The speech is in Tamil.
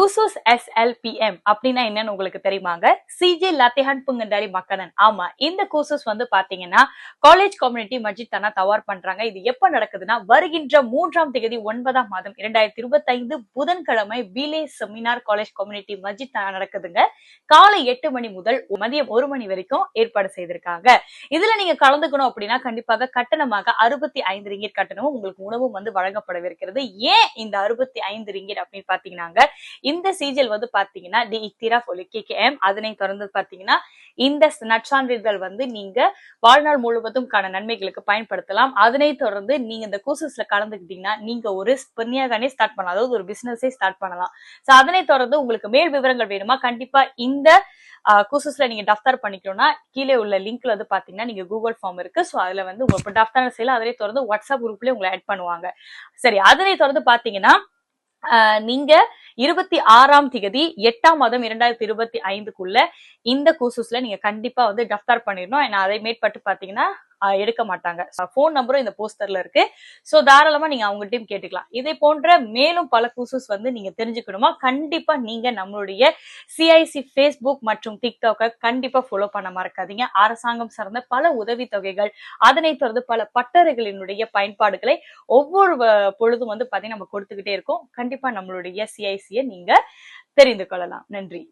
குசூஸ் SLPM அப்படின்னா என்னன்னு உங்களுக்கு தெரியுமாங்க? சிஜே லத்திஹான் புங்கண்டாரி மக்கனன். ஆமா, இந்த குசூஸ் வந்து பாத்தீங்கன்னா காலேஜ் கம்யூனிட்டி மஜித் தானா தயார் பண்றாங்க. இது எப்ப நடக்குதுன்னா வருகின்ற 3ஆம் தேதி 9ஆம் மாதம் 2025 புதன்கிழமை play seminar college community Majid தானா நடக்குதுங்க. காலை 8 மணி முதல் மதியம் 1 மணி வரைக்கும் ஏற்பாடு செய்திருக்காங்க. இதுல நீங்க கலந்துக்கணும் அப்படின்னா கண்டிப்பாக கட்டணமாக 65 ரிங்கிட் கட்டணமும் உங்களுக்கு உணவும் வந்து வழங்கப்படவிருக்கிறது. ஏன் இந்த 65 ரிங்கிட் அப்படின்னு பாத்தீங்கன்னா இந்த சீஜல் வந்து பாத்தீங்கன்னா டி இக்திராஃப் KKM, அதனை தொடர்ந்து பாத்தீங்கன்னா இந்த நற்சான்றிதழ் வந்து நீங்க வாழ்நாள் முழுவதும் நன்மைகளுக்கு பயன்படுத்தலாம். அதனை தொடர்ந்து நீங்க இந்த கோர்சஸ்ல கலந்துக்கிட்டீங்கன்னா நீங்க ஒரு புண்ணியகனே ஸ்டார்ட் பண்ணலாம், அதாவது ஒரு பிசினஸே ஸ்டார்ட் பண்ணலாம். சோ அதனை தொடர்ந்து உங்களுக்கு மேல் விவரங்கள் வேணுமா, கண்டிப்பா இந்த கோர்சஸ்ல நீங்க டஃப்தார் பண்ணிக்கணும்னா கீழே உள்ள லிங்க்ல வந்து பாத்தீங்கன்னா நீங்க கூகுள் ஃபார்ம் இருக்கு. சோ அதுல வந்து உங்களுக்கு டஃப்தார் செய்யலாம். அதனை தொடர்ந்து வாட்ஸ்அப் குரூப்லயே உங்களை ஆட் பண்ணுவாங்க. சரி, அதனை தொடர்ந்து பாத்தீங்கன்னா நீங்க 26ஆம் தேதி 8ஆம் மாதம் 2025க்குள்ள இந்த கோர்சஸ்ல நீங்க கண்டிப்பா வந்து டஃப்தார் பண்ணிடணும். அதை மேற்பட்டு பாத்தீங்கன்னா எடுக்க மாட்டாங்க. போன் நம்பரும் இந்த போஸ்டர்ல இருக்கு. சோ தாராளமா நீங்க அவங்ககிட்டயும் கேட்டுக்கலாம். இதே போன்ற மேலும் பல கோர்சஸ் வந்து நீங்க தெரிஞ்சுக்கணுமா, கண்டிப்பா நீங்க நம்மளுடைய CIC Facebook மற்றும் TikTok கண்டிப்பா ஃபாலோ பண்ண மறக்காதீங்க. அரசாங்கம் சார்ந்த பல உதவி தொகைகள், அதனை தொடர்ந்து பல பட்டறைகளினுடைய பயன்பாடுகளை ஒவ்வொரு பொழுதும் வந்து பாத்தீங்கன்னா நம்ம கொடுத்துக்கிட்டே இருக்கோம். கண்டிப்பா நம்மளுடைய CIC நீங்க தெரிந்து கொள்ளலாம். நன்றி.